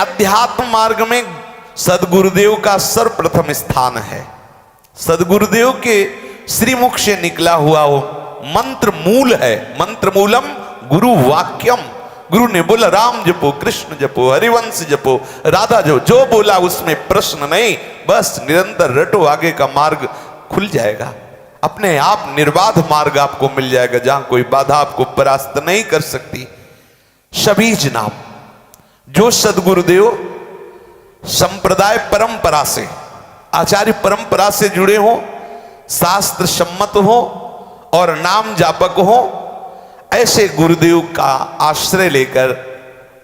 अध्यात्म मार्ग में सदगुरुदेव का सर्वप्रथम स्थान है। सदगुरुदेव के श्रीमुख से निकला हुआ वो मंत्र मूल है। मंत्र मूलम गुरु वाक्यम। गुरु ने बोला राम जपो, कृष्ण जपो, हरिवंश जपो, राधा जपो, जो बोला उसमें प्रश्न नहीं, बस निरंतर रटो, आगे का मार्ग खुल जाएगा। अपने आप निर्बाध मार्ग आपको मिल जाएगा, जहां कोई बाधा आपको परास्त नहीं कर सकती। शबीज नाम, जो सदगुरुदेव संप्रदाय परंपरा से, आचार्य परंपरा से जुड़े हो, शास्त्र सम्मत हो और नाम जापक हो, ऐसे गुरुदेव का आश्रय लेकर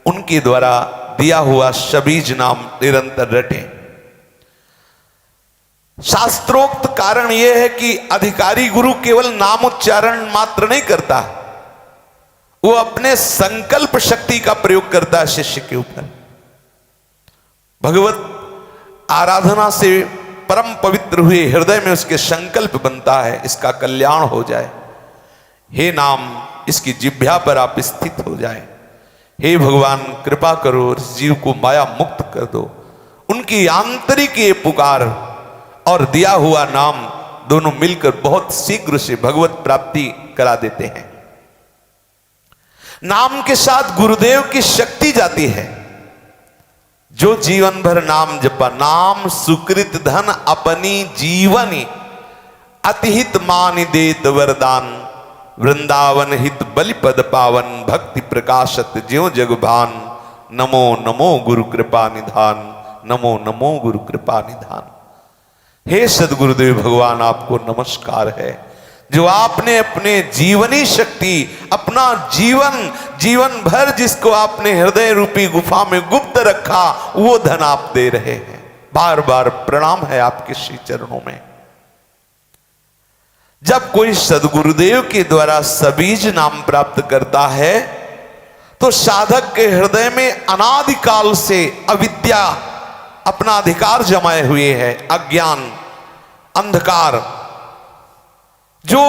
उनके द्वारा दिया हुआ शबीज नाम निरंतर रटें। शास्त्रोक्त कारण यह है कि अधिकारी गुरु केवल नाम उच्चारण मात्र नहीं करता, वो अपने संकल्प शक्ति का प्रयोग करता है शिष्य के ऊपर। भगवत आराधना से परम पवित्र हुए हृदय में उसके संकल्प बनता है, इसका कल्याण हो जाए, हे नाम इसकी जिह्वा पर आप स्थित हो जाए, हे भगवान कृपा करो और इस जीव को माया मुक्त कर दो। उनकी आंतरिक ये पुकार और दिया हुआ नाम दोनों मिलकर बहुत शीघ्र से भगवत प्राप्ति करा देते हैं। नाम के साथ गुरुदेव की शक्ति जाती है। जो जीवन भर नाम जपा, नाम सुकृत धन अपनी जीवनी, अतिहित मान देत वरदान, वृंदावन हित बलिपद पावन, भक्ति प्रकाशत ज्यों जगभान, नमो नमो गुरु कृपा निधान, नमो नमो गुरु कृपा निधान। हे सदगुरुदेव भगवान, आपको नमस्कार है, जो आपने अपने जीवनी शक्ति, अपना जीवन भर जिसको आपने हृदय रूपी गुफा में गुप्त रखा, वो धन आप दे रहे हैं। बार बार प्रणाम है आपके श्री चरणों में। जब कोई सदगुरुदेव के द्वारा सबीज नाम प्राप्त करता है तो साधक के हृदय में अनादिकाल से अविद्या अपना अधिकार जमाए हुए है, अज्ञान, अंधकार, जो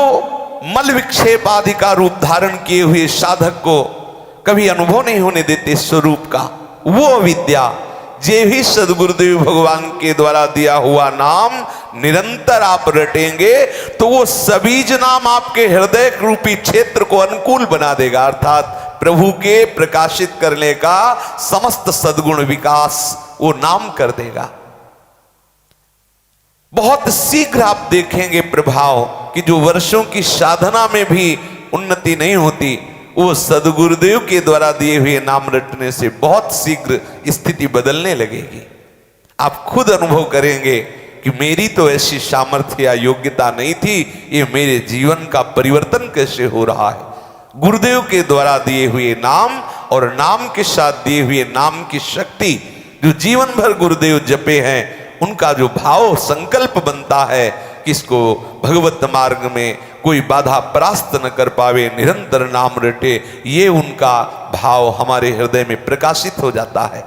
मल विक्षेप आदि का रूप धारण किए हुए साधक को कभी अनुभव नहीं होने देते स्वरूप का, वो अविद्या, जे भी सदगुरुदेव भगवान के द्वारा दिया हुआ नाम निरंतर आप रटेंगे तो वो सबीज नाम आपके हृदय रूपी क्षेत्र को अनुकूल बना देगा, अर्थात प्रभु के प्रकाशित करने का समस्त सद्गुण विकास वो नाम कर देगा। बहुत शीघ्र आप देखेंगे प्रभाव कि जो वर्षों की साधना में भी उन्नति नहीं होती, वो सदगुरुदेव के द्वारा दिए हुए नाम रटने से बहुत शीघ्र स्थिति बदलने लगेगी। आप खुद अनुभव करेंगे कि मेरी तो ऐसी सामर्थ्य या योग्यता नहीं थी, ये मेरे जीवन का परिवर्तन कैसे हो रहा है। गुरुदेव के द्वारा दिए हुए नाम और नाम के साथ दिए हुए नाम की शक्ति, जो जीवन भर गुरुदेव जपे हैं, उनका जो भाव संकल्प बनता है कि इसको भगवत मार्ग में कोई बाधा परास्त न कर पावे, निरंतर नाम रटे, ये उनका भाव हमारे हृदय में प्रकाशित हो जाता है।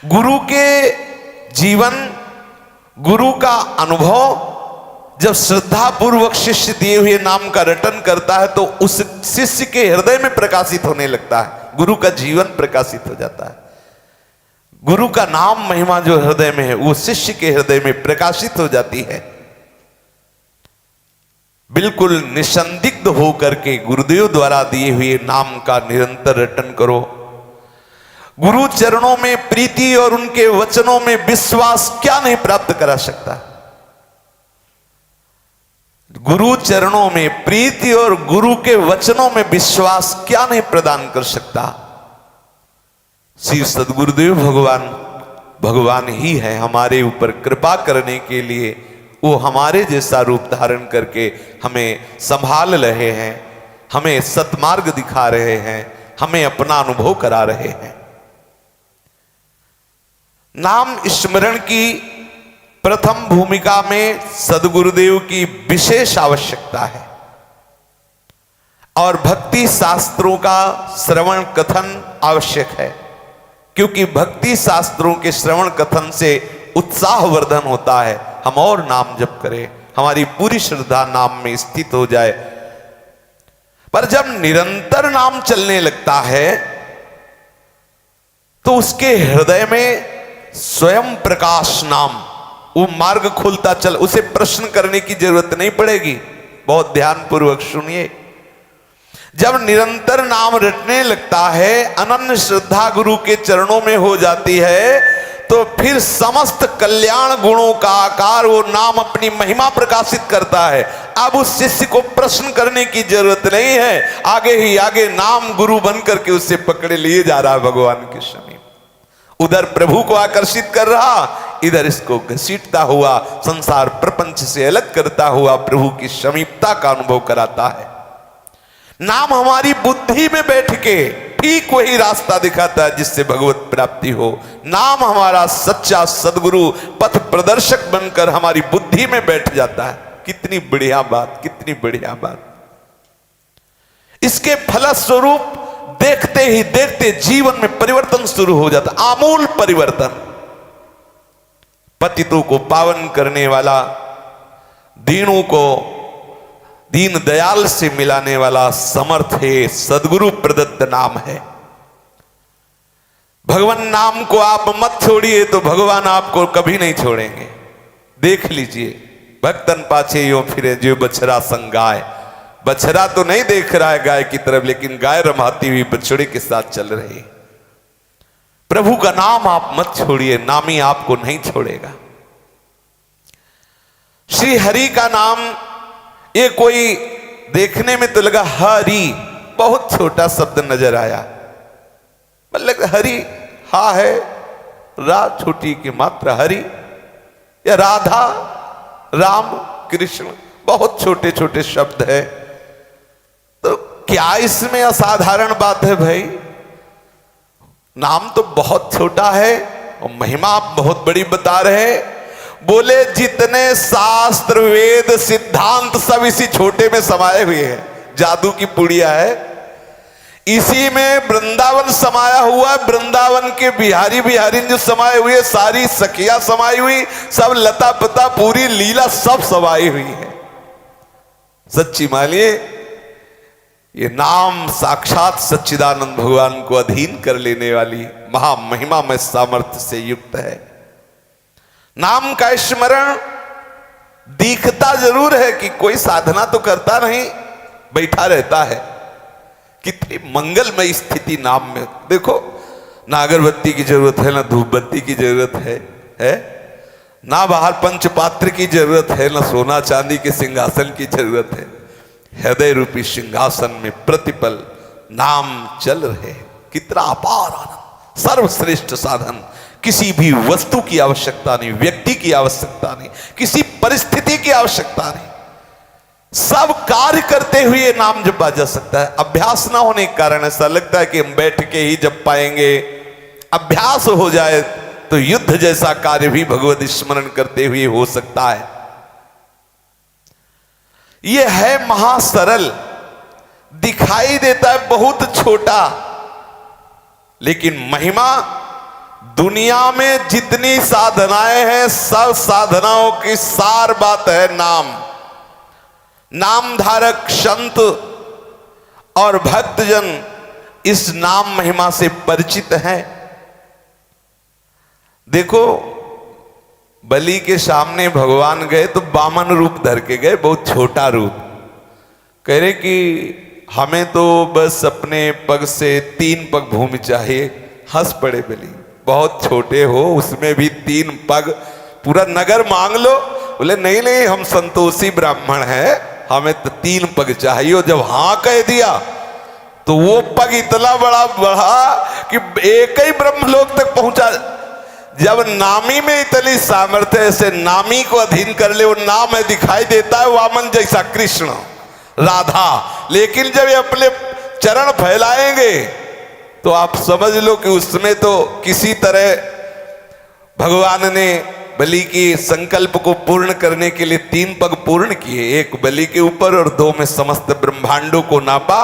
गुरु के जीवन, गुरु का अनुभव जब श्रद्धा पूर्वक शिष्य दिए हुए नाम का रटन करता है तो उस शिष्य के हृदय में प्रकाशित होने लगता है, गुरु का जीवन प्रकाशित हो जाता है। गुरु का नाम महिमा जो हृदय में है वो शिष्य के हृदय में प्रकाशित हो जाती है। बिल्कुल निसंदिग्ध होकर के गुरुदेव द्वारा दिए हुए नाम का निरंतर रटन करो। गुरु चरणों में प्रीति और उनके वचनों में विश्वास क्या नहीं प्राप्त करा सकता। गुरु चरणों में प्रीति और गुरु के वचनों में विश्वास क्या नहीं प्रदान कर सकता। श्री सदगुरुदेव भगवान ही है हमारे ऊपर कृपा करने के लिए, वो हमारे जैसा रूप धारण करके हमें संभाल रहे हैं, हमें सतमार्ग दिखा रहे हैं, हमें अपना अनुभव करा रहे हैं। नाम स्मरण की प्रथम भूमिका में सदगुरुदेव की विशेष आवश्यकता है और भक्ति शास्त्रों का श्रवण कथन आवश्यक है, क्योंकि भक्ति शास्त्रों के श्रवण कथन से उत्साहवर्धन होता है। हम और नाम जप करें, हमारी पूरी श्रद्धा नाम में स्थित हो जाए। पर जब निरंतर नाम चलने लगता है तो उसके हृदय में स्वयं प्रकाश नाम वो मार्ग खुलता चल, उसे प्रश्न करने की जरूरत नहीं पड़ेगी। बहुत ध्यान पूर्वक सुनिए। जब निरंतर नाम रटने लगता है, अनन्य श्रद्धा गुरु के चरणों में हो जाती है, तो फिर समस्त कल्याण गुणों का आकार वो नाम अपनी महिमा प्रकाशित करता है। अब उस शिष्य को प्रश्न करने की जरूरत नहीं है, आगे ही आगे नाम गुरु बन करके उसे पकड़े लिए जा रहा है भगवान के समीप। उधर प्रभु को आकर्षित कर रहा, इधर इसको घसीटता हुआ, संसार प्रपंच से अलग करता हुआ प्रभु की समीपता का अनुभव कराता है। नाम हमारी बुद्धि में बैठ के ठीक वही रास्ता दिखाता है जिससे भगवत प्राप्ति हो। नाम हमारा सच्चा सदगुरु पथ प्रदर्शक बनकर हमारी बुद्धि में बैठ जाता है। कितनी बढ़िया बात, कितनी बढ़िया बात। इसके फलस्वरूप देखते ही देखते जीवन में परिवर्तन शुरू हो जाता, आमूल परिवर्तन। पतितों को पावन करने वाला, दीनों को दीन दयाल से मिलाने वाला समर्थ है, सदगुरु प्रदत्त नाम है। भगवान नाम को आप मत छोड़िए तो भगवान आपको कभी नहीं छोड़ेंगे। देख लीजिए, भक्तन पाछे यो फिरे जो बछड़ा संग गाय। बछड़ा तो नहीं देख रहा है गाय की तरफ, लेकिन गाय रमाती हुई बछड़े के साथ चल रही। प्रभु का नाम आप मत छोड़िए, नामी आपको नहीं छोड़ेगा। श्री हरि का नाम, ये कोई देखने में तो लगा हरि, बहुत छोटा शब्द नजर आया, मतलब हरि हा है, रा छोटी की मात्रा हरि, या राधा राम कृष्ण, बहुत छोटे छोटे शब्द है। तो क्या इसमें असाधारण बात है भाई? नाम तो बहुत छोटा है और महिमा आप बहुत बड़ी बता रहे हैं। बोले जितने शास्त्र वेद सिद्धांत सब इसी छोटे में समाये हुए हैं। जादू की पुड़िया है, इसी में वृंदावन समाया हुआ। वृंदावन के बिहारी बिहारिन जो समाये हुए, सारी सखिया समाई हुई, सब लता पता पूरी लीला सब समाई हुई है। सच्ची मानिए, ये नाम साक्षात सच्चिदानंद भगवान को अधीन कर लेने वाली महामहिमा में सामर्थ्य से युक्त है। नाम का स्मरण दिखता जरूर है कि कोई साधना तो करता नहीं, बैठा रहता है। कितनी मंगलमय स्थिति नाम में। देखो, ना अगरबत्ती की जरूरत है, ना धूप बत्ती की जरूरत है ना बाहर पंचपात्र की जरूरत है, ना सोना चांदी के सिंहासन की जरूरत है। हृदय रूपी सिंहासन में प्रतिपल नाम चल रहे। कितना अपार आनंद, सर्वश्रेष्ठ साधन। किसी भी वस्तु की आवश्यकता नहीं, व्यक्ति की आवश्यकता नहीं, किसी परिस्थिति की आवश्यकता नहीं, सब कार्य करते हुए नाम जपा जा सकता है। अभ्यास ना होने के कारण ऐसा लगता है कि हम बैठ के ही जप पाएंगे। अभ्यास हो जाए तो युद्ध जैसा कार्य भी भगवत स्मरण करते हुए हो सकता है। यह है महासरल, दिखाई देता है बहुत छोटा, लेकिन महिमा दुनिया में जितनी साधनाएं हैं सब साधनाओं की सार बात है नाम। नाम धारक संत और भक्तजन इस नाम महिमा से परिचित हैं। देखो, बलि के सामने भगवान गए तो वामन रूप धर के गए, बहुत छोटा रूप। कह रहे कि हमें तो बस अपने पग से 3 पग भूमि चाहिए। हंस पड़े बलि, बहुत छोटे हो, उसमें भी 3 पग, पूरा नगर मांग लो। बोले नहीं नहीं, हम संतोषी ब्राह्मण हैं, हमें तो 3 पग चाहिए। जब हाँ कह दिया तो वो पग इतना बड़ा बढ़ा कि एक ही ब्रह्मलोक तक पहुंचा। जब नामी में इतनी सामर्थ्य है, ऐसे नामी को अधीन कर ले, वो नाम है, दिखाई देता है वामन जैसा, कृष्ण राधा। लेकिन जब ये अपने चरण फैलाएंगे तो आप समझ लो कि उसमें तो किसी तरह भगवान ने बलि की संकल्प को पूर्ण करने के लिए 3 पग पूर्ण किए, 1 बलि के ऊपर और 2 में समस्त ब्रह्मांडों को नापा।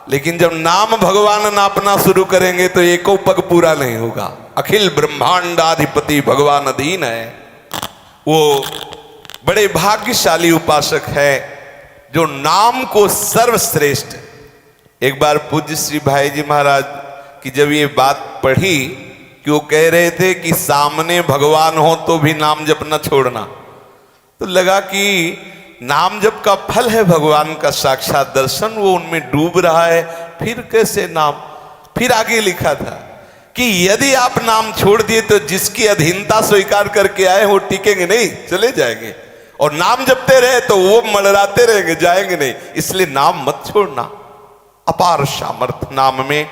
लेकिन जब नाम भगवान नापना शुरू करेंगे तो 1 पग पूरा नहीं होगा। अखिल ब्रह्मांडाधिपति भगवान अधीन है। वो बड़े भाग्यशाली उपासक है जो नाम को सर्वश्रेष्ठ। एक बार पूज्य श्री भाई जी महाराज की जब ये बात पढ़ी कि वो कह रहे थे कि सामने भगवान हो तो भी नाम जपना छोड़ना। तो लगा कि नाम जप का फल है भगवान का साक्षात दर्शन, वो उनमें डूब रहा है, फिर कैसे नाम। फिर आगे लिखा था कि यदि आप नाम छोड़ दिए तो जिसकी अधीनता स्वीकार करके आए वो टिकेंगे नहीं, चले जाएंगे, और नाम जपते रहे तो वो मड़राते रहेंगे, जाएंगे नहीं। इसलिए नाम मत छोड़ना। अपार सामर्थ्य नाम में।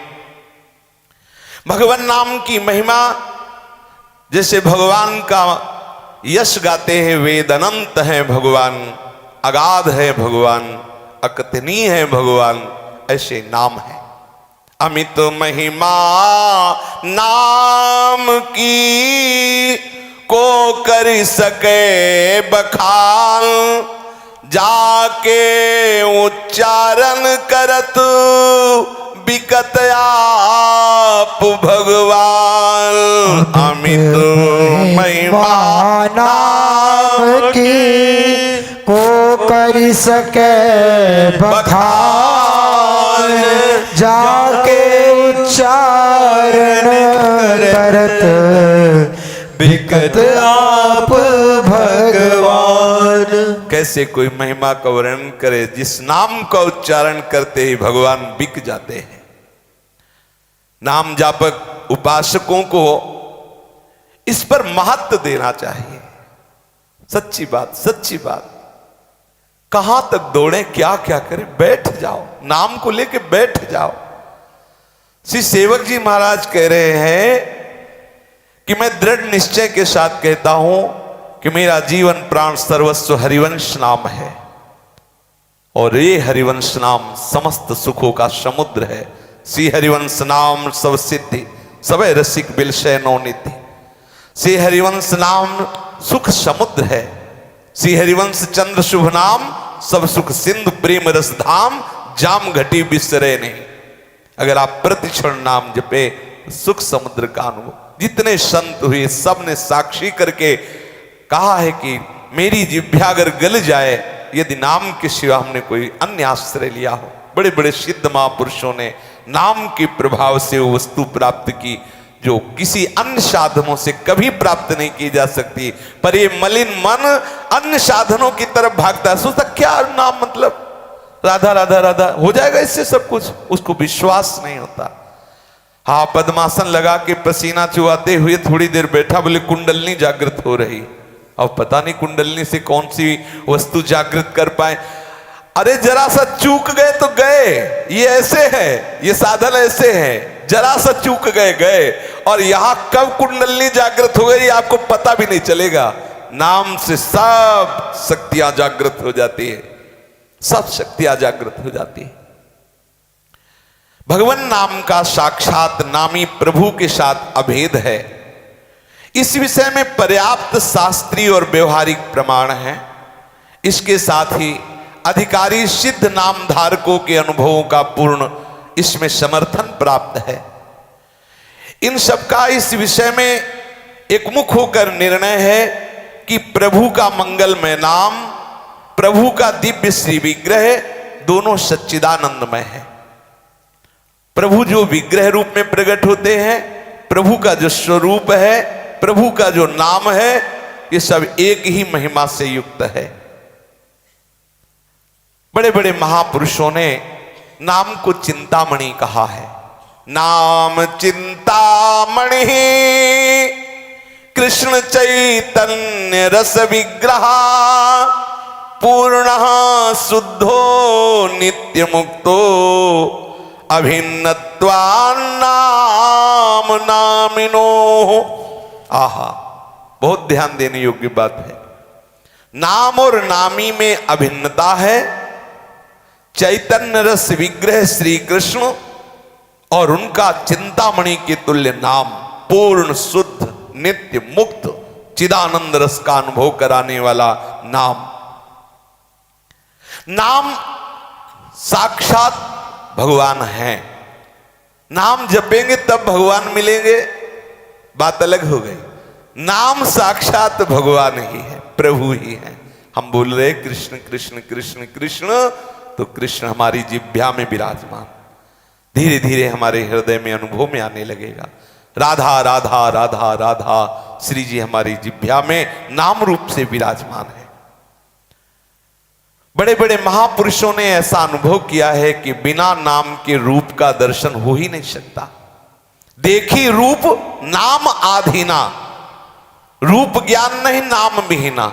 भगवान नाम की महिमा, जैसे भगवान का यश गाते हैं वेद, अनंत है भगवान, अगाध है भगवान, अकथनीय है भगवान, ऐसे नाम है। अमित महिमा नाम की को कर सके बखान, जाके उच्चारण करत बिकत आप भगवान। अमित महिमा नाम की को कर सके बखान, जाके उच्चारण करत बिकत आप भगवान। कैसे कोई महिमा का वर्णन करे, जिस नाम का उच्चारण करते ही भगवान बिक जाते हैं। नाम जापक उपासकों को इस पर महत्व देना चाहिए। सच्ची बात, सच्ची बात। कहां तक दौड़े, क्या क्या करें, बैठ जाओ, नाम को लेके बैठ जाओ। श्री सेवक जी महाराज कह रहे हैं कि मैं दृढ़ निश्चय के साथ कहता हूं कि मेरा जीवन प्राण सर्वस्व हरिवंश नाम है, और ये हरिवंश नाम समस्त सुखों का समुद्र है। श्री हरिवंश नाम सब सिद्धि, सब रसिक बिलशय नौनिधि। श्री हरिवंश नाम सुख समुद्र है। श्री हरिवंश चंद्र शुभ नाम, सब सुख सिंधु प्रेम रस धाम, जाम घटी बिसरे नहीं। अगर आप प्रतिक्षण नाम जपे, सुख समुद्र का अनुभव। जितने संत हुए सब ने साक्षी करके कहा है कि मेरी जिह्वा अगर गल जाए यदि नाम के सिवा हमने कोई अन्य आश्रय लिया हो। बड़े बड़े सिद्ध महापुरुषों ने नाम के प्रभाव से वो वस्तु प्राप्त की जो किसी अन्य साधनों से कभी प्राप्त नहीं की जा सकती। पर ये मलिन मन अन्य साधनों की तरफ भागता है, सोचता क्या नाम, मतलब राधा राधा राधा हो जाएगा इससे सब कुछ, उसको विश्वास नहीं होता। हाँ, पद्मासन लगा के पसीना चुआते हुए थोड़ी देर बैठा, बोले कुंडलनी जागृत हो रही। अब पता नहीं कुंडलनी से कौन सी वस्तु जागृत कर पाए। अरे जरा सा चूक गए तो गए, ये ऐसे है, ये साधन ऐसे है, जरा सा चूक गए गए, और यहां कब कुंडलनी जागृत हो गई आपको पता भी नहीं चलेगा। नाम से सब शक्तियां जागृत हो जाती है, सब शक्तियां जागृत हो जाती है। भगवान नाम का साक्षात नामी प्रभु के साथ अभेद है। इस विषय में पर्याप्त शास्त्रीय और व्यवहारिक प्रमाण है। इसके साथ ही अधिकारी सिद्ध नाम धारकों के अनुभवों का पूर्ण इसमें समर्थन प्राप्त है। इन सबका इस विषय में एकमुख होकर निर्णय है कि प्रभु का मंगलमय नाम, प्रभु का दिव्य श्री विग्रह दोनों सच्चिदानंदमय है। प्रभु जो विग्रह रूप में प्रकट होते हैं, प्रभु का जो स्वरूप है, प्रभु का जो नाम है, ये सब एक ही महिमा से युक्त है। बड़े बड़े महापुरुषों ने नाम को चिंतामणि कहा है। नाम चिंतामणि कृष्ण चैतन्य रस विग्रह, पूर्ण शुद्धो नित्य मुक्तो, अभिन्नत्वान् नाम नामिनो। आहा, बहुत ध्यान देने योग्य बात है। नाम और नामी में अभिन्नता है। चैतन्य रस विग्रह श्री कृष्ण और उनका चिंतामणि के तुल्य नाम, पूर्ण शुद्ध नित्य मुक्त चिदानंद रस का अनुभव कराने वाला नाम। नाम साक्षात भगवान है। नाम जपेंगे तब भगवान मिलेंगे, बात अलग हो गई। नाम साक्षात भगवान ही है, प्रभु ही है। हम बोल रहे कृष्ण कृष्ण कृष्ण कृष्ण, तो कृष्ण हमारी जिह्वा में विराजमान, धीरे धीरे हमारे हृदय में अनुभव में आने लगेगा। राधा राधा राधा राधा श्री जी हमारी जिह्वा में नाम रूप से विराजमान है। बड़े बड़े महापुरुषों ने ऐसा अनुभव किया है कि बिना नाम के रूप का दर्शन हो ही नहीं सकता। देखी रूप नाम आधीना, रूप ज्ञान नहीं नाम विहीना।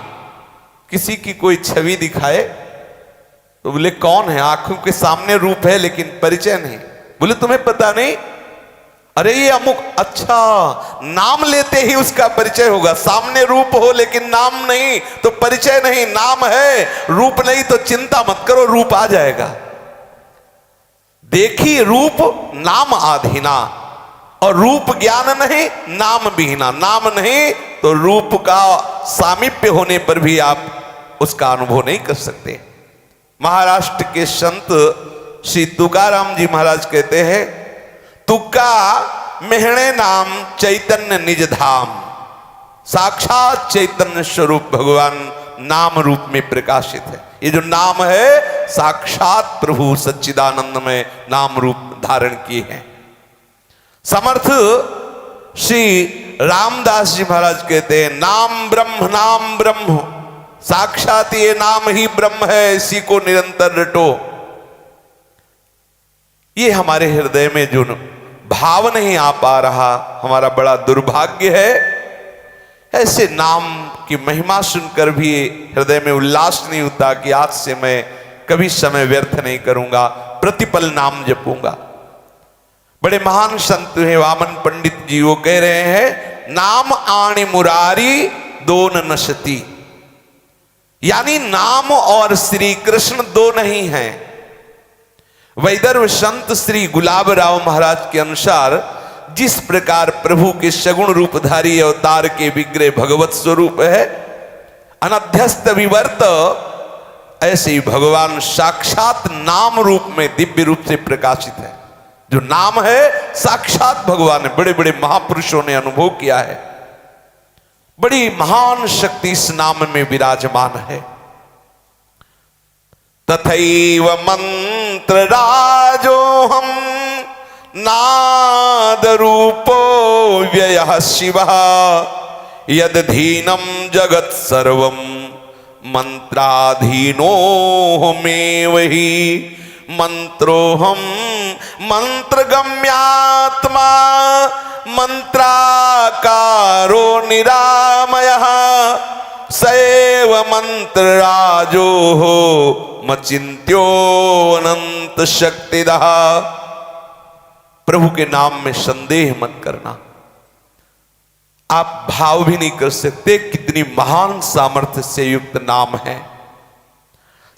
किसी की कोई छवि दिखाए तो बोले कौन है, आंखों के सामने रूप है लेकिन परिचय नहीं। बोले तुम्हें पता नहीं, अरे ये अमुक, अच्छा नाम लेते ही उसका परिचय होगा। सामने रूप हो लेकिन नाम नहीं तो परिचय नहीं, नाम है रूप नहीं तो चिंता मत करो, रूप आ जाएगा। देखी रूप नाम आधीना, और रूप ज्ञान नहीं नाम विहीना। नाम नहीं तो रूप का सामीप्य होने पर भी आप उसका अनुभव नहीं कर सकते। महाराष्ट्र के संत श्री तुकाराम जी महाराज कहते हैं, तुका मेहणे नाम चैतन्य निज धाम। साक्षात चैतन्य स्वरूप भगवान नाम रूप में प्रकाशित है। ये जो नाम है साक्षात प्रभु सच्चिदानंद में नाम रूप धारण किए हैं। समर्थ श्री रामदास जी महाराज कहते हैं, नाम ब्रह्म, साक्षात ये नाम ही ब्रह्म है, इसी को निरंतर रटो। ये हमारे हृदय में जो भाव नहीं आ पा रहा, हमारा बड़ा दुर्भाग्य है। ऐसे नाम की महिमा सुनकर भी हृदय में उल्लास नहीं होता कि आज से मैं कभी समय व्यर्थ नहीं करूंगा, प्रतिपल नाम जपूंगा। बड़े महान संत हैं वामन पंडित जी, वो कह रहे हैं, नाम आणी मुरारी दोन नशती। यानी नाम और श्री कृष्ण दो नहीं हैं। वैदर्भ संत श्री गुलाब राव महाराज के अनुसार जिस प्रकार प्रभु के सगुण रूपधारी अवतार के विग्रह भगवत स्वरूप है, अनध्यस्त विवर्त, ऐसे ही भगवान साक्षात नाम रूप में दिव्य रूप से प्रकाशित है। जो नाम है साक्षात भगवान है। बड़े बड़े महापुरुषों ने अनुभव किया है। बड़ी महान शक्ति इस नाम में विराजमान है। तथैव मंत्र राजो हम नाद रूपो व्ययः शिवः यदधीनं जगत् सर्वं मंत्राधीनो में वही मंत्रोहम मंत्रगम्यात्मा मंत्राकारो निरामयः सैव मंत्र राजो हो मचिंत्यो अनंत शक्तिदः। प्रभु के नाम में संदेह मत करना। आप भाव भी नहीं कर सकते कितनी महान सामर्थ्य से युक्त नाम है।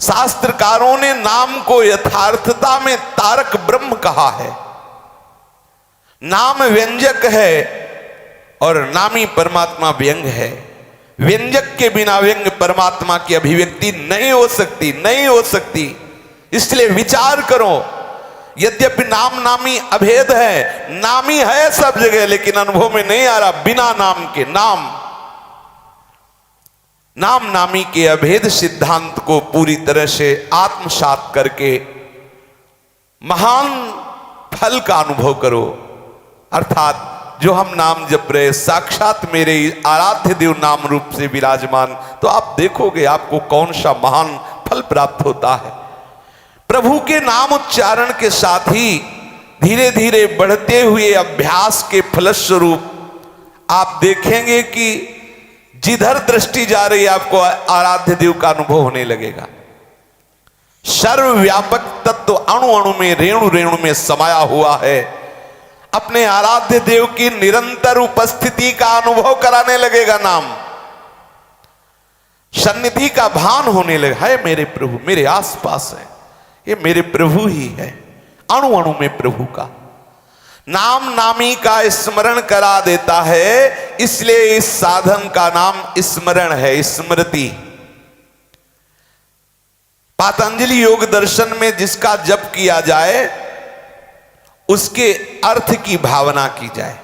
शास्त्रकारों ने नाम को यथार्थता में तारक ब्रह्म कहा है। नाम व्यंजक है और नामी परमात्मा व्यंग है। व्यंजक के बिना व्यंग परमात्मा की अभिव्यक्ति नहीं हो सकती। इसलिए विचार करो, यद्यपि नाम नामी अभेद है, नामी है सब जगह, लेकिन अनुभव में नहीं आ रहा। बिना नाम के नाम नामी के अभेद सिद्धांत को पूरी तरह से आत्मसात करके महान फल का अनुभव करो। अर्थात जो हम नाम जप रहे साक्षात मेरे आराध्य देव नाम रूप से विराजमान, तो आप देखोगे आपको कौन सा महान फल प्राप्त होता है। प्रभु के नाम उच्चारण के साथ ही धीरे धीरे बढ़ते हुए अभ्यास के फलस्वरूप आप देखेंगे कि जिधर दृष्टि जा रही है आपको आराध्य देव का अनुभव होने लगेगा। सर्वव्यापक तत्व अणु अणु में, रेणु रेणु में समाया हुआ है। अपने आराध्य देव की निरंतर उपस्थिति का अनुभव कराने लगेगा। नाम सन्निधि का भान होने लगा है। मेरे प्रभु मेरे आसपास है, ये मेरे प्रभु ही है। अणु अणु में प्रभु का नाम नामी का स्मरण करा देता है। इसलिए इस साधन का नाम स्मरण है, स्मृति। पातंजलि योग दर्शन में जिसका जप किया जाए उसके अर्थ की भावना की जाए।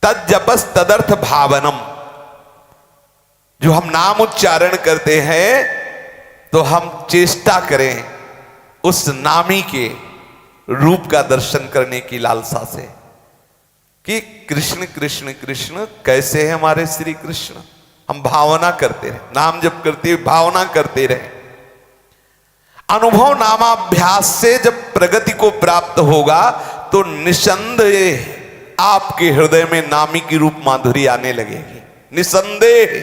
तद जपस तदर्थ भावनम। जो हम नाम उच्चारण करते हैं तो हम चेष्टा करें उस नामी के रूप का दर्शन करने की लालसा से। कि कृष्ण कृष्ण कृष्ण कैसे है हमारे श्री कृष्ण। हम भावना करते रहे, नाम जप करते हुए भावना करते रहे। अनुभव नामाभ्यास से जब प्रगति को प्राप्त होगा तो निसंदेह आपके हृदय में नामी की रूप माधुरी आने लगेगी। निसंदेह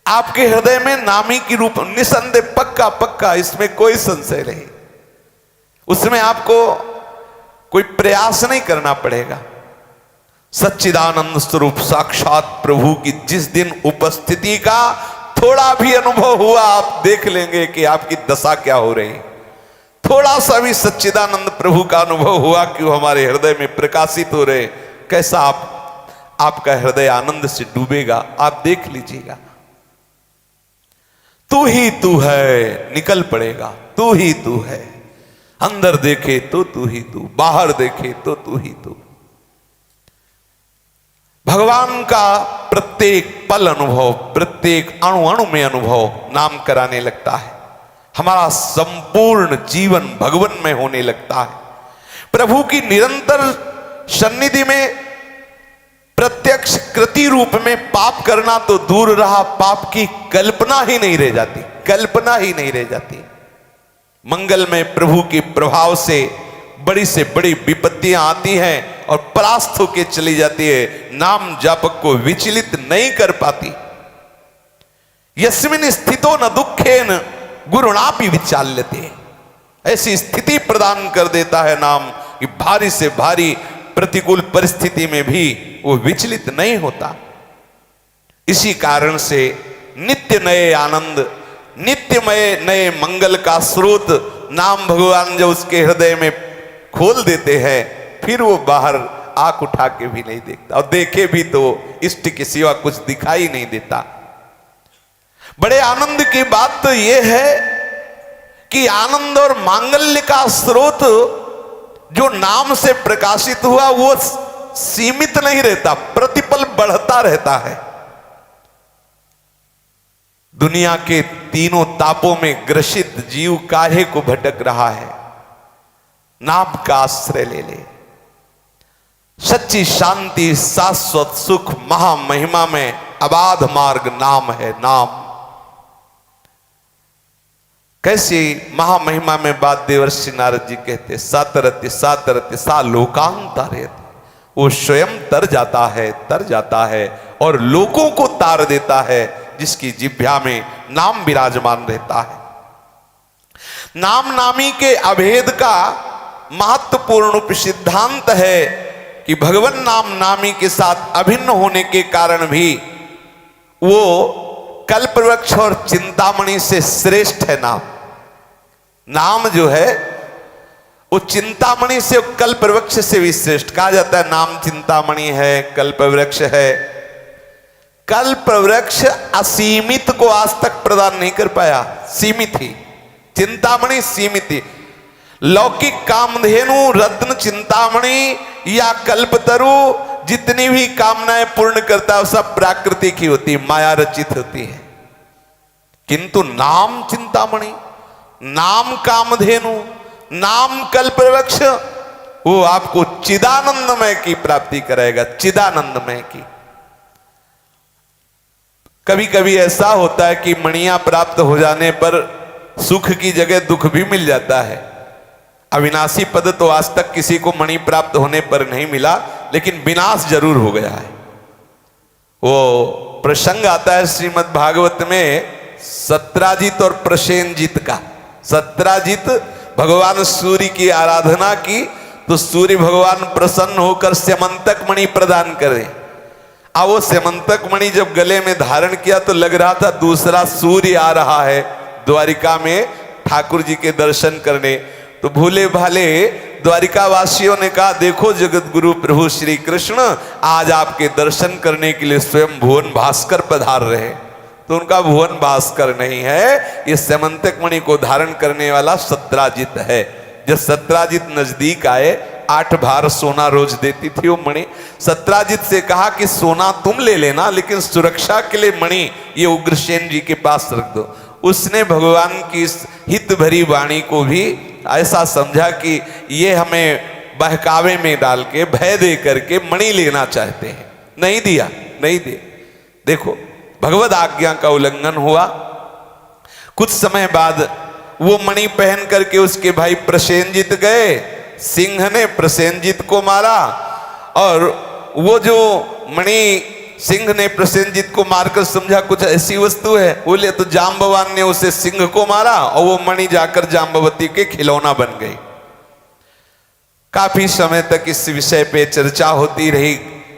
आपके हृदय में नामी की रूप, निसंदेह, पक्का पक्का, इसमें कोई संशय नहीं। उसमें आपको कोई प्रयास नहीं करना पड़ेगा। सच्चिदानंद स्वरूप साक्षात प्रभु की जिस दिन उपस्थिति का थोड़ा भी अनुभव हुआ, आप देख लेंगे कि आपकी दशा क्या हो रही। थोड़ा सा भी सच्चिदानंद प्रभु का अनुभव हुआ कि वो हमारे हृदय में प्रकाशित हो रहे, कैसा आपका हृदय आनंद से डूबेगा, आप देख लीजिएगा। तू ही तू है निकल पड़ेगा, तू ही तू है। अंदर देखे तो तू ही तू, बाहर देखे तो तू ही तू। भगवान का प्रत्येक पल अनुभव, प्रत्येक अणु अणु में अनुभव नाम कराने लगता है। हमारा संपूर्ण जीवन भगवन में होने लगता है। प्रभु की निरंतर सन्निधि में प्रत्यक्ष कृति रूप में पाप करना तो दूर रहा, पाप की कल्पना ही नहीं रह जाती, कल्पना ही नहीं रह जाती। मंगल में प्रभु के प्रभाव से बड़ी विपत्तियां आती हैं और परास्त होकर चली जाती है, नाम जापक को विचलित नहीं कर पाती। यस्मिन स्थितो न दुखेन गुरुणापि विचाल्यते, ऐसी स्थिति प्रदान कर देता है नाम कि भारी से भारी प्रतिकूल परिस्थिति में भी वो विचलित नहीं होता। इसी कारण से नित्य नए आनंद, नित्यमय नए मंगल का स्रोत नाम भगवान जब उसके हृदय में खोल देते हैं, फिर वो बाहर आंख उठा के भी नहीं देखता, और देखे भी तो इष्ट के सिवा कुछ दिखाई नहीं देता। बड़े आनंद की बात तो यह है कि आनंद और मांगल्य का स्रोत जो नाम से प्रकाशित हुआ वो सीमित नहीं रहता, प्रतिपल बढ़ता रहता है। दुनिया के तीनों तापों में ग्रसित जीव काहे को भटक रहा है, नाम का आश्रय ले ले। सच्ची शांति, शाश्वत सुख, महामहिमा में अबाध मार्ग नाम है, नाम। कैसी महामहिमा में बात देवर्षि नारद जी कहते, सातरत्य सातरत्य सा लोकांतरेत, वो स्वयं तर जाता है और लोगों को तार देता है, जिसकी जिह्वा में नाम विराजमान रहता है। नाम नामी के अभेद का महत्वपूर्ण सिद्धांत है कि भगवान नाम नामी के साथ अभिन्न होने के कारण भी वो कल्पवृक्ष और चिंतामणि से श्रेष्ठ है। नाम जो है वो चिंतामणि से, कल्पवृक्ष से भी श्रेष्ठ कहा जाता है। नाम चिंतामणि है, कल्पवृक्ष है। कल्पवृक्ष असीमित को आज तक प्रदान नहीं कर पाया, सीमित ही। चिंतामणि सीमित ही। लौकिक कामधेनु, रत्न चिंतामणि या कल्पतरु जितनी भी कामनाएं पूर्ण करता है सब प्राकृतिक ही होती, माया रचित होती है। किंतु नाम चिंतामणि, नाम कामधेनु, नाम कल्पवृक्ष, वो आपको चिदानंदमय की प्राप्ति कराएगा, चिदानंदमय की। कभी कभी ऐसा होता है कि मणियां प्राप्त हो जाने पर सुख की जगह दुख भी मिल जाता है। अविनाशी पद तो आज तक किसी को मणि प्राप्त होने पर नहीं मिला, लेकिन विनाश जरूर हो गया है। वो प्रसंग आता है श्रीमद् भागवत में सत्राजित और प्रसेनजित का। सत्राजित भगवान सूर्य की आराधना की तो सूर्य भगवान प्रसन्न होकर स्यमंतक मणि प्रदान करे। अब वो स्यमंतक मणि जब गले में धारण किया तो लग रहा था दूसरा सूर्य आ रहा है द्वारिका में ठाकुर जी के दर्शन करने। तो भूले भाले द्वारिका वासियों ने कहा, देखो जगत गुरु प्रभु श्री कृष्ण आज आपके दर्शन करने के लिए स्वयं भुवन भास्कर पधार रहे। तो उनका भुवन भास्कर नहीं है, ये स्यमंतक मणि को धारण करने वाला सत्राजित है। जब सत्राजित नजदीक आए, 8 भार सोना रोज देती थी वो मणि। सत्राजित से कहा कि सोना तुम ले लेना, लेकिन सुरक्षा के लिए मणि ये उग्रसेन जी के पास रख दो। उसने भगवान की इस हित भरी वाणी को भी ऐसा समझा कि ये हमें बहकावे में डाल के भय दे करके मणि लेना चाहते हैं, नहीं दिया, नहीं दिया। देखो भगवद आज्ञा का उल्लंघन हुआ। कुछ समय बाद वो मणि पहन करके उसके भाई प्रसेनजित गए, सिंह ने प्रसेनजित को मारा, और वो जो मणि सिंह ने प्रसेनजित को मारकर समझा कुछ ऐसी वस्तु है, बोले तो जाम्बवान ने उसे सिंह को मारा और वो मणि जाकर जाम्बवती के खिलौना बन गई। काफी समय तक इस विषय पे चर्चा होती रही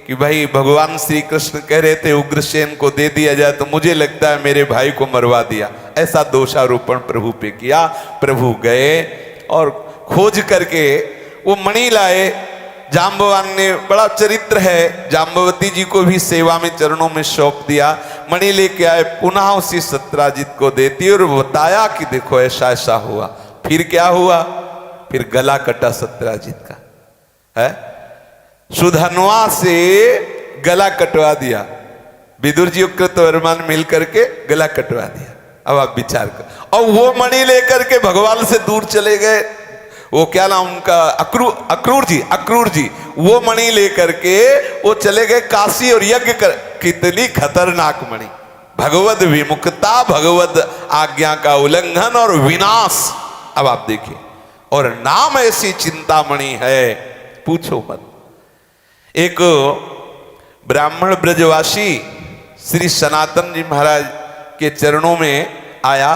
कि भाई भगवान श्री कृष्ण कह रहे थे उग्रसेन को दे दिया जाए, तो मुझे लगता है मेरे भाई को मरवा दिया, ऐसा दोषारोपण प्रभु पे किया। प्रभु गए और खोज करके वो मणि लाए। जाम्बवान ने, बड़ा चरित्र है, जाम्बवती जी को भी सेवा में चरणों में सौंप दिया। मणि लेके आए, पुनः उसी सत्राजित को देती और बताया कि देखो ऐसा ऐसा हुआ। फिर क्या हुआ? फिर गला कटा सत्राजित का है, सुधनवा से गला कटवा दिया। विदुर जी कृतवर्मा मिल करके गला कटवा दिया। अब आप विचार कर, और वो मणि लेकर के भगवान से दूर चले गए। वो क्या नाम उनका, अक्रूर जी, वो मणि लेकर के वो चले गए काशी और यज्ञ कर। कितनी खतरनाक मणि, भगवद विमुखता, भगवद आज्ञा का उल्लंघन और विनाश। अब आप देखिए, और नाम ऐसी चिंतामणि है, पूछो मत। एक ब्राह्मण ब्रजवासी श्री सनातन जी महाराज के चरणों में आया।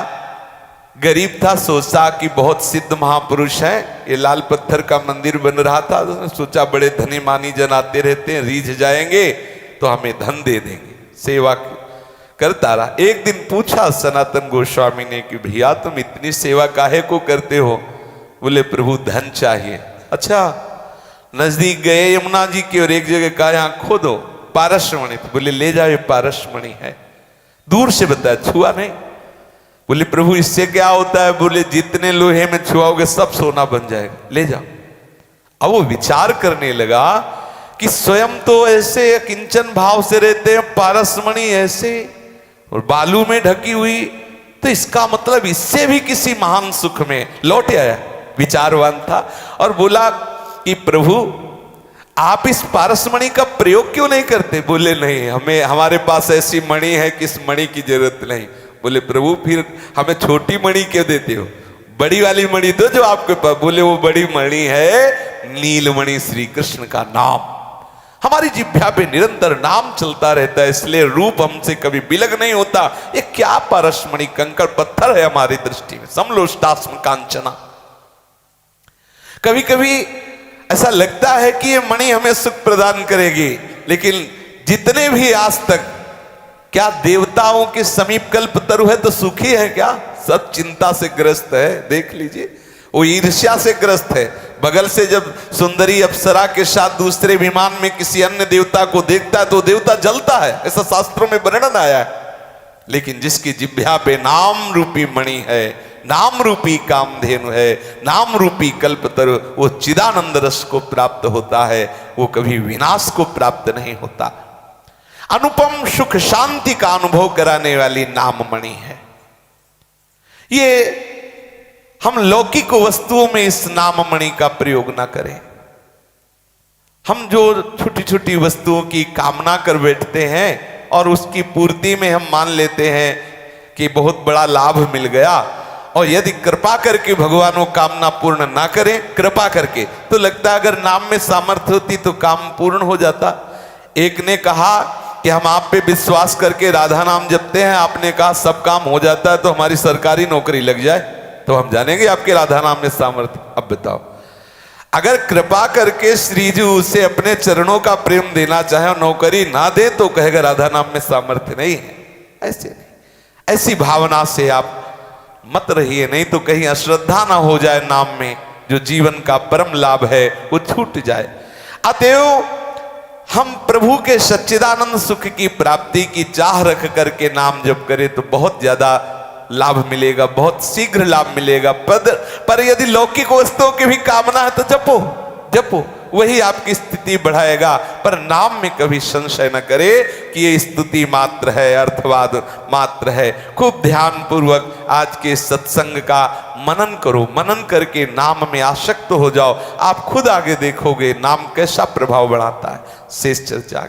गरीब था, सोचा कि बहुत सिद्ध महापुरुष हैं, ये लाल पत्थर का मंदिर बन रहा था, तो उसने सोचा बड़े धनी मानी जन आते रहते हैं, रीझ जाएंगे तो हमें धन दे देंगे। सेवा करता रहा। एक दिन पूछा सनातन गोस्वामी ने कि भैया तुम इतनी सेवा काहे को करते हो? बोले प्रभु धन चाहिए। अच्छा, नजदीक गए यमुना जी की और एक जगह कहा यहाँ खोदो पारसमणि, तो बोले ले जाओ, ये पारसमणि है। दूर से बताया, छुआ नहीं। बोले प्रभु इससे क्या होता है? बोले जितने लोहे में छुआओगे सब सोना बन जाएगा, ले जाओ। अब वो विचार करने लगा कि स्वयं तो ऐसे किंचन भाव से रहते हैं, पारसमणि ऐसे और बालू में ढकी हुई, तो इसका मतलब इससे भी किसी महान सुख में लौट आया। विचारवान था और बोला कि प्रभु आप इस पारसमणि का प्रयोग क्यों नहीं करते? बोले नहीं, हमें हमारे पास ऐसी मणि है कि इस मणि की जरूरत नहीं। बोले प्रभु फिर हमें छोटी मणि क्यों देते हो? बड़ी वाली मणि दो जो आपके पास। बोले वो बड़ी मणि है नीलमणि, श्री कृष्ण का नाम। हमारी जिह्वा पे निरंतर नाम चलता रहता है, इसलिए रूप हमसे कभी बिलग नहीं होता। ये क्या पारसमणि, कंकड़ पत्थर है हमारी दृष्टि में, समलोष्टास्म कांचना। कभी कभी ऐसा लगता है कि ये मणि हमें सुख प्रदान करेगी, लेकिन जितने भी आज तक, क्या देवताओं के समीप कल्पतरु है तो सुखी है क्या? सब चिंता से ग्रस्त है। देख लीजिए, वो ईर्ष्या से ग्रस्त है। बगल से जब सुंदरी अप्सरा के साथ दूसरे विमान में किसी अन्य देवता को देखता है तो देवता जलता है, ऐसा शास्त्रों में वर्णन आया है। लेकिन जिसकी जिह्वा पे नाम रूपी मणि है, नाम रूपी कामधेनु है, नाम रूपी कल्पतरु, वो चिदानंद रस को प्राप्त होता है, वो कभी विनाश को प्राप्त नहीं होता। अनुपम सुख शांति का अनुभव कराने वाली नाम मणि है। ये हम लौकिक वस्तुओं में इस नाम मणि का प्रयोग ना करें। हम जो छोटी छोटी वस्तुओं की कामना कर बैठते हैं और उसकी पूर्ति में हम मान लेते हैं कि बहुत बड़ा लाभ मिल गया, और यदि कृपा करके भगवान वो कामना पूर्ण ना करें, कृपा करके, तो लगता है अगर नाम में सामर्थ्य होती तो काम पूर्ण हो जाता। एक ने कहा कि हम आप पे विश्वास करके राधा नाम जपते हैं, आपने कहा सब काम हो जाता है, तो हमारी सरकारी नौकरी लग जाए तो हम जानेंगे आपके राधा नाम में सामर्थ्य। अब बताओ, अगर कृपा करके श्रीजी उसे अपने चरणों का प्रेम देना चाहे और नौकरी ना दे तो कहेगा राधा नाम में सामर्थ्य नहीं है। ऐसे नहीं, ऐसी भावना से आप मत रहिए, नहीं तो कहीं अश्रद्धा ना हो जाए, नाम में जो जीवन का परम लाभ है वो छूट जाए। अतएव हम प्रभु के सच्चिदानंद सुख की प्राप्ति की चाह रख करके नाम जप करें तो बहुत ज्यादा लाभ मिलेगा, बहुत शीघ्र लाभ मिलेगा। पर यदि लौकिक वस्तुओं की भी कामना है तो जपो जपो, वही आपकी स्थिति बढ़ाएगा। पर नाम में कभी संशय न करे कि ये स्तुति मात्र है, अर्थवाद मात्र है। खूब ध्यान पूर्वक आज के सत्संग का मनन करो, मनन करके नाम में आसक्त हो जाओ। आप खुद आगे देखोगे नाम कैसा प्रभाव बढ़ाता है। शेष चर्चा आगे।